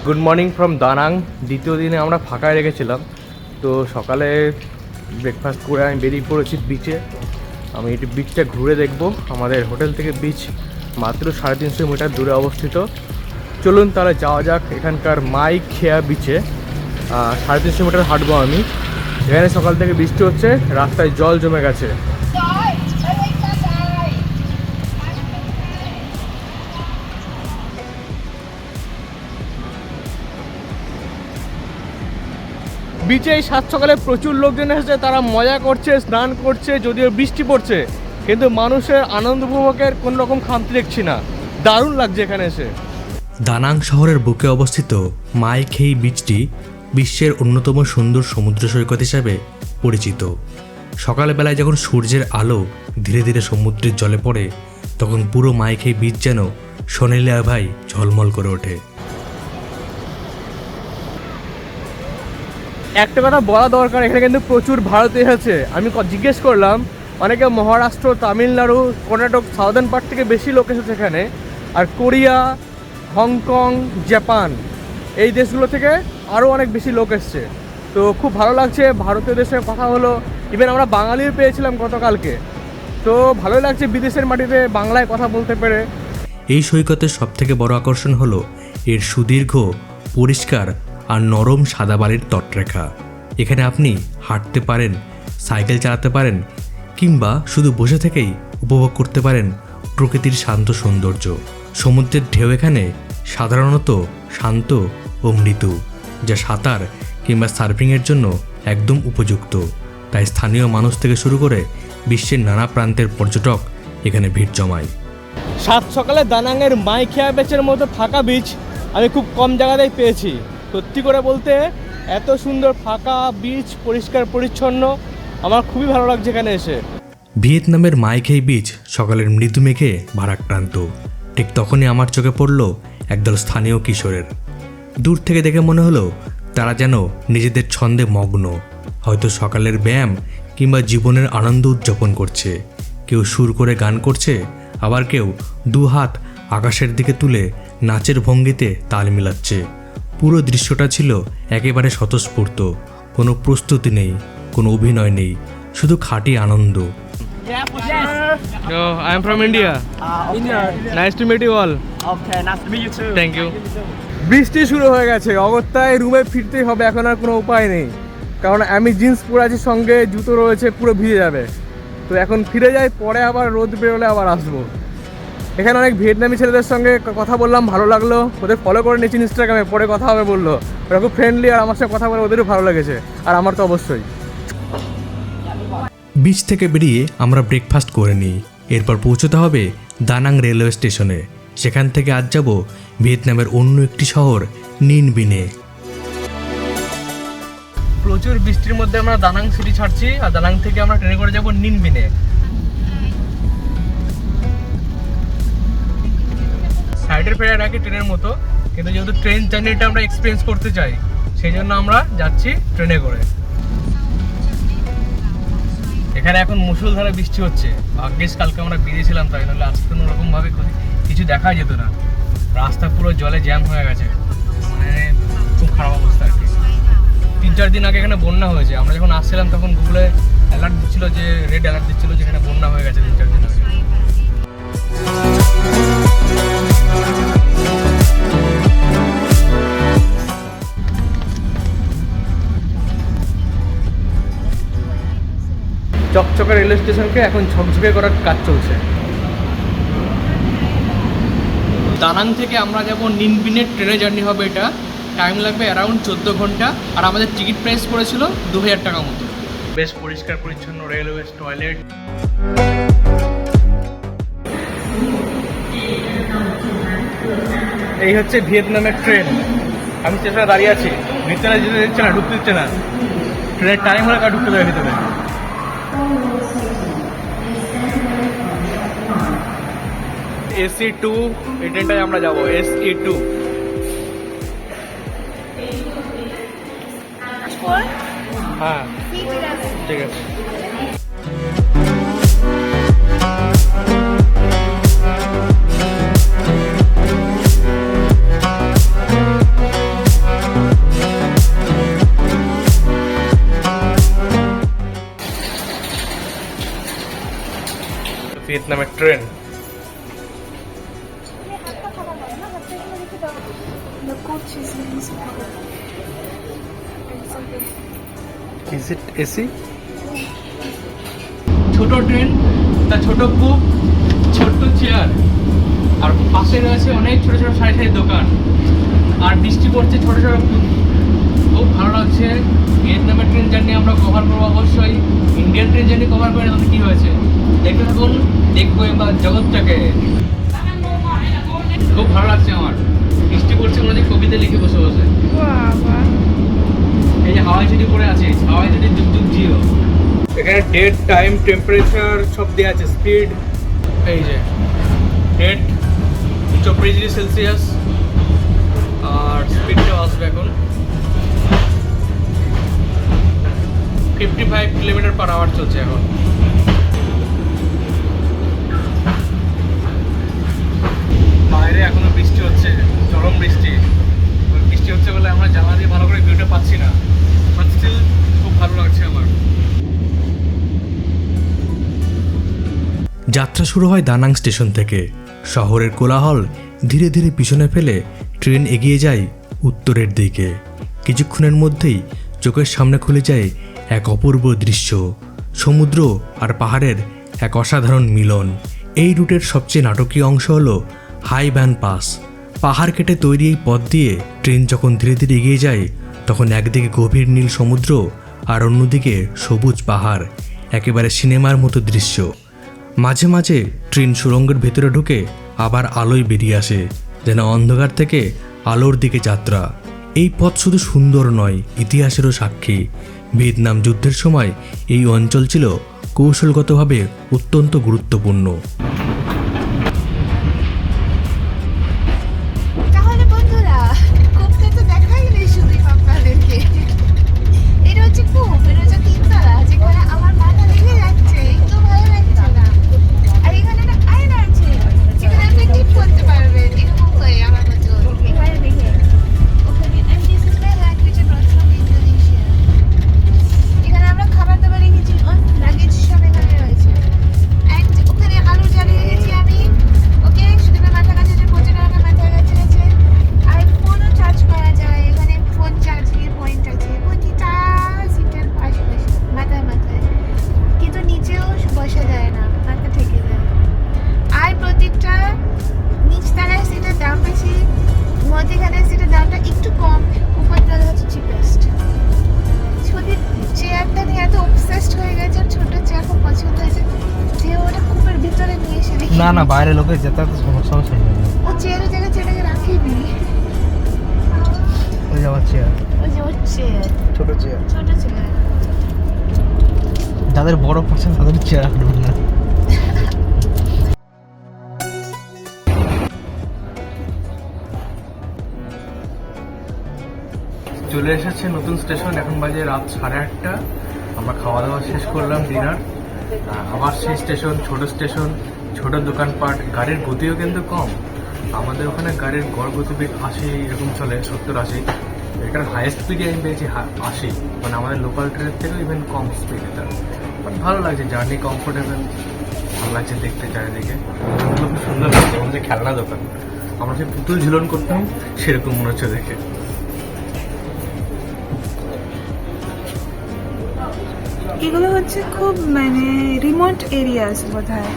Good morning from দানাং। দ্বিতীয় দিনে আমরা ফাঁকায় রেখেছিলাম, তো সকালে ব্রেকফাস্ট করে আমি বেরিয়ে পড়েছি বিচে। আমি একটু বিচটা ঘুরে দেখব। আমাদের হোটেল থেকে বিচ মাত্র 350 মিটার দূরে অবস্থিত। চলুন তাহলে যাওয়া যাক এখানকার মাই খেয়া বিচে। 350 মিটার হাঁটবো আমি। এখানে সকাল থেকে বৃষ্টি হচ্ছে, রাস্তায় জল জমে গেছে। বিচে এই সাত সকালে প্রচুর লোকজন এসেছে, তারা মজা করছে, স্নান করছে, যদিও বৃষ্টি পড়ছে, কিন্তু মানুষের আনন্দ উপভোগের কোনো রকম খামতি দেখছি না। দারুণ লাগছে এখানে এসে। দানাং শহরের বুকে অবস্থিত মাই খেই বিচটি বিশ্বের অন্যতম সুন্দর সমুদ্র সৈকত হিসাবে পরিচিত। সকালবেলায় যখন সূর্যের আলো ধীরে ধীরে সমুদ্রের জলে পড়ে, তখন পুরো মাই খেই বিচ যেন সোনালি আভায় ঝলমল করে ওঠে। একটা কথা বলা দরকার, এখানে কিন্তু প্রচুর ভারতীয় আছে। আমি জিজ্ঞেস করলাম, অনেকে মহারাষ্ট্র, তামিলনাড়ু, কর্ণাটক, সাউদার্ন পার্ট থেকে বেশি লোক এসেছে এখানে, আর কোরিয়া, হংকং, জাপান এই দেশগুলো থেকে আরও অনেক বেশি লোক এসছে। তো খুব ভালো লাগছে, ভারতীয় দেশের কথা হলো। ইভেন আমরা বাঙালিও পেয়েছিলাম গতকালকে। তো ভালোই লাগছে বিদেশের মাটিতে বাংলায় কথা বলতে পেরে। এই সৈকতের সবথেকে বড় আকর্ষণ হলো এর সুদীর্ঘ, পরিষ্কার আর নরম সাদা বালির তটরেখা। এখানে আপনি হাঁটতে পারেন, সাইকেল চালাতে পারেন, কিংবা শুধু বসে থেকেই উপভোগ করতে পারেন প্রকৃতির শান্ত সৌন্দর্য। সমুদ্রের ঢেউ এখানে সাধারণত শান্ত ও মৃদু, যা সাঁতার কিংবা সার্ফিংয়ের জন্য একদম উপযুক্ত। তাই স্থানীয় মানুষ থেকে শুরু করে বিশ্বের নানা প্রান্তের পর্যটক এখানে ভিড় জমায়। সাত সকালে দানাংয়ের মাই খেয়া বেচের মতো ফাঁকা বিচ আমি খুব কম জায়গাতেই পেয়েছি। সত্যি করে বলতে এত সুন্দর ফাঁকা বিচ, পরিষ্কার পরিচ্ছন্ন, আমার খুবই ভালো লাগছে এখানে এসে। ভিয়েতনামের মাই খেই বিচ সকালের মৃদু মেঘে ভারাক্রান্ত। ঠিক তখনই আমার চোখে পড়ল একদল স্থানীয় কিশোরের। দূর থেকে দেখে মনে হলো তারা যেন নিজেদের ছন্দে মগ্ন, হয়তো সকালের ব্যায়াম কিংবা জীবনের আনন্দ উদযাপন করছে। কেউ সুর করে গান করছে, আবার কেউ দু হাত আকাশের দিকে তুলে নাচের ভঙ্গিতে তাল মিলাচ্ছে। পুরো দৃশ্যটা ছিল একেবারে স্বতঃস্ফূর্ত, কোনো প্রস্তুতি নেই, কোনো অভিনয় নেই, শুধু খাঁটি আনন্দ। So, I am from India. India. Nice to meet you all. Okay, nice to meet you too. Thank you. বৃষ্টি শুরু হয়ে গেছে, অগত্যায় রুমে ফিরতেই হবে, এখন আর কোনো উপায় নেই। কারণ আমি জিন্স পরে আছি, সঙ্গে জুতো রয়েছে, পুরো ভিজে যাবে। তো এখন ফিরে যাই, পরে আবার রোদ বেরোলে আবার আসবো। এখানে অনেক ভিয়েতনামি ছেলেদের সঙ্গে কথা বললাম, ভালো লাগলো। ওদের ফলো করে নিয়েছি ইনস্টাগ্রামে, পরে কথা হবে বললো। ওরা খুব ফ্রেন্ডলি, আর আমার সঙ্গে কথা বলে ওদেরও ভালো লেগেছে, আর আমার তো অবশ্যই। বিচ থেকে বেরিয়ে আমরা ব্রেকফাস্ট করে নিই। এরপর পৌঁছতে হবে দানাং রেলওয়ে স্টেশনে। সেখান থেকে আজ যাব ভিয়েতনামের অন্য একটি শহর নিন বিনে। প্রচুর বৃষ্টির মধ্যে আমরা দানাং সিটি ছাড়ছি, আর দানাং থেকে আমরা ট্রেনে করে যাব নিন বিনে। সাইডের ফেরা রাখি ট্রেনের মতো, কিন্তু যেহেতু ট্রেন জার্নিটা আমরা এক্সপিরিয়েন্স করতে চাই, সেই জন্য আমরা যাচ্ছি ট্রেনে করে। এখানে এখন মুষলধারে বৃষ্টি হচ্ছে। ভাগ্যিস কালকে আমরা বেরিয়েছিলাম, তাই নাহলে আজকে কোনো রকমভাবে কিছু দেখা যেত না। রাস্তা পুরো জলে জ্যাম হয়ে গেছে, মানে খুব খারাপ অবস্থা আর কি। 3-4 দিন আগে এখানে বন্যা হয়েছে। আমরা যখন আসছিলাম তখন গুগলে অ্যালার্ট দিচ্ছিল, যে রেড অ্যালার্ট দিচ্ছিল, যেখানে বন্যা হয়ে গেছে 3-4 দিন আগে। চকচকে রেলওয়ে স্টেশনকে এখন ঝকঝকে করার কাজ চলছে। দানাং থেকে আমরা যাব নিনবিনের ট্রেনে জার্নি হবে। এটা টাইম লাগবে অ্যারাউন্ড 14 ঘন্টা, আর আমাদের টিকিট প্রাইস পড়েছিল 2000 টাকা মতো। বেশ পরিষ্কার পরিচ্ছন্ন রেলওয়ে টয়লেট। এই হচ্ছে ভিয়েতনামের ট্রেন। আমি স্টেশনে দাঁড়িয়ে আছি, ভিতরে যেতে দিচ্ছে না, ঢুকতে দিচ্ছে না। ট্রেনের টাইম হলে কার ঢুকতে দেবে ভিতরে। SE2 এই ট্রেনটায় আমরা যাবো, SE2। হ্যাঁ ঠিক আছে। ভিয়েতনামের train. The coach is really small. Is it AC? ছোট ট্রেন, তা ছোট কূপ, ছোট্ট চেয়ার, আর পাশে রয়েছে অনেক ছোট ছোট সারি সারি দোকান, আর বৃষ্টি পড়ছে ছোট ছোট বুঁদ। খুব ভালো লাগছে। ভিয়েতনামের ট্রেন জার্নি আমরা কভার করবো অবশ্যই। ইন্ডিয়ান ট্রেন জার্নি কভার করে তাহলে কী হয়েছে, দেখতে থাকুন, দেখবো এবার জগৎটাকে। খুব ভালো লাগছে আমার। বৃষ্টি পড়ছে মনে হচ্ছে কবিতা লিখে বসে বসে। এই যে হাওয়াই চুটি পরে আছে, হাওয়াই চুটি যুগ যুগ জিও। এখানে ডেট, টাইম, টেম্পারেচার সব দেওয়া আছে, স্পিড। এই যে ডেট 24 ডিগ্রি সেলসিয়াস, আর স্পিডটাও আসবে এখন 55 কিলোমিটার পার আওয়ার চলছে এখন। বাইরে এখনো বৃষ্টি হচ্ছে, চরম বৃষ্টি। বৃষ্টি হচ্ছে বলে আমরা জানলা দিয়ে ভালো করে ভিউটা পাচ্ছি না, বাট স্টিল খুব ভালো লাগছে আমার। যাত্রা শুরু হয় দানাং স্টেশন থেকে। শহরের কোলাহল ধীরে ধীরে পিছনে ফেলে ট্রেন এগিয়ে যায় উত্তরের দিকে। কিছুক্ষণের মধ্যেই চোখের সামনে খুলে যায় এক অপূর্ব দৃশ্য, সমুদ্র আর পাহাড়ের এক অসাধারণ মিলন। এই রুটের সবচেয়ে নাটকীয় অংশ হলো হাই ব্যান পাস। পাহাড় কেটে তৈরি এই পথ দিয়ে ট্রেন যখন ধীরে ধীরে এগিয়ে যায়, তখন একদিকে গভীর নীল সমুদ্র আর অন্যদিকে সবুজ পাহাড়, একেবারে সিনেমার মতো দৃশ্য। মাঝে মাঝে ট্রেন সুড়ঙ্গের ভেতরে ঢুকে আবার আলোয় বেরিয়ে আসে, যেন অন্ধকার থেকে আলোর দিকে যাত্রা। এই পথ শুধু সুন্দর নয়, ইতিহাসেরও সাক্ষী। ভিয়েতনাম যুদ্ধের সময় এই অঞ্চল ছিল কৌশলগতভাবে অত্যন্ত গুরুত্বপূর্ণ। তাহলে বন্ধুরা, কূপটা তো দেখাই নেই শুধু আপনাদেরকে। এটা হচ্ছে কূপ, এটা হচ্ছে তিনতলা, যেখানে আমার মাথা লেগে যাচ্ছে, একটু ভালো লাগছে না। আর এখানে একটা আয়না আছে, যেখানে আপনি টিপ করতে পারবেন এরকম করে আমার মতো। এখানে দেখে ওখানে, and this is my language and not from Indonesia. এখানে আমরা খাবার দাবার রেখেছি, লাগেজ সব এখানে রয়েছে। And ওখানে আলো জ্বালিয়ে রেখেছি আমি। ওকে, শুধু মাথার কাছে যে পৌঁছে রাখা, মাথার কাছে আছে। আর ফোনও চার্জ করা যায়, এখানে ফোন চার্জিংয়ের পয়েন্ট আছে প্রতিটা সিটের আশেপাশে, মাথায় মাথায়। কিন্তু নিচেও বসা যায় না, মাথা থেকে যায়। আর প্রত্যেকটা নিচতলায় সিটের দাম বেশি, মধ্যেখানে সিটের দামটা একটু কম, উপরতলা হচ্ছে চিপেস্ট। শুধু চেয়ারটা নিয়ে এত অবসেসড হয়ে গেছে, ছোট চেয়ার খুব পছন্দ হয়েছে, যে ওটা কূপের ভিতরে নিয়ে এসে রেখে না না, দিয়েছে। বাইরে লোকের যাতায়াত সমস্যা নেই। ও চেয়ারের জায়গায় চেয়ারটাকে রাখিনি। ওই যাওয়ার চেয়ার, ওই যে ওর চেয়ার, ছোট চেয়ার। ছোট চেয়ার। যাদের বড় পছন্দ তাদের চেয়ার রাখবেন না। চলে এসেছে নতুন স্টেশন, এখন বাজে রাত 8:30। আমরা খাওয়া দাওয়া শেষ করলাম, ডিনার। আবার সেই স্টেশন, ছোট দোকানপাট। গাড়ির গতিও কিন্তু কম। আমাদের ওখানে গাড়ির গড় গতিবেগ 80 এরকম চলে, 70-80। এটার হাইয়েস্ট স্পিডে আমি পেয়েছি 80, মানে আমাদের লোকাল ট্রেনের থেকেও ইভেন কম স্পিড এটা। বাট ভালো লাগছে, জার্নি কমফোর্টেবল, ভালো লাগছে দেখতে চারিদিকে। খুব সুন্দর লাগছে, আমাদের খেলনা দোকান। আমরা যে পুতুল ঝুলন করতাম সেরকম মনে হচ্ছে দেখে। এগুলো হচ্ছে খুব মানে রিমোট এরিয়াস বোধহয়,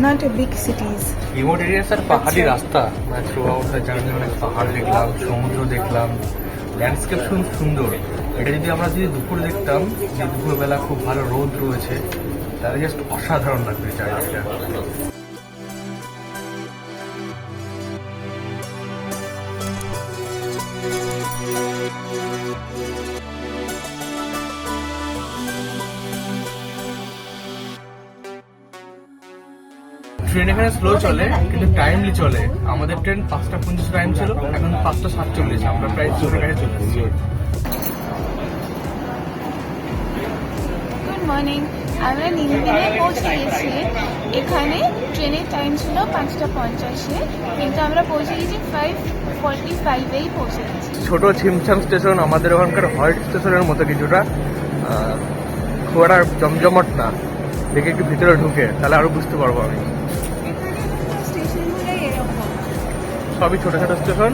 not a big সিটিজ। Remote areas আর পাহাড়ি রাস্তা, মানে থ্রু আউট দ্য জার্নি অনেক পাহাড় দেখলাম, সমুদ্র দেখলাম, ল্যান্ডস্কেপ খুব সুন্দর। এটা যদি আমরা দুপুরে দেখতাম, যে দুপুরবেলা খুব ভালো রোদ রয়েছে, তাহলে জাস্ট অসাধারণ লাগবে চারিদিকটা। ট্রেন এখানে স্লো চলে কিন্তু টাইমলি চলে। আমাদের ট্রেন 5:50 টাইম ছিল, এখন 5:47। আমরা প্রায় 4 কাছে চলে এসেছি। গুড মর্নিং, আমরা নিমদিনে পৌঁছে গেছি। এখানে ট্রেনের টাইম ছিল 5:50, কিন্তু আমরা পৌঁছে গেছি 5:45-এই পৌঁছে গেছি। ছোট ছিমছাম স্টেশন, আমাদের ওখানকার হল্ট স্টেশনের মতো কিছুটা। খুব একটা জমজমট না, দেখে একটু ভিতরে ঢুকে তাহলে আরো বুঝতে পারবো আমি। সবই ছোটো ছোটো স্টেশন,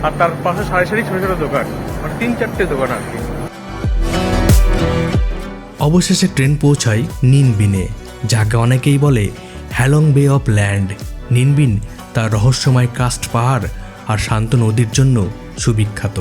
আর তার পাশে সারি সারি ছোটো ছোটো দোকান, মানে 3-4টে দোকান আর কি। অবশেষে ট্রেন পৌঁছায় নিনবিনে, যাকে অনেকেই বলে হ্যালং বে অফ ল্যান্ড। নিনবিন তার রহস্যময় কাস্ট পাহাড় আর শান্ত নদীর জন্য সুবিখ্যাত।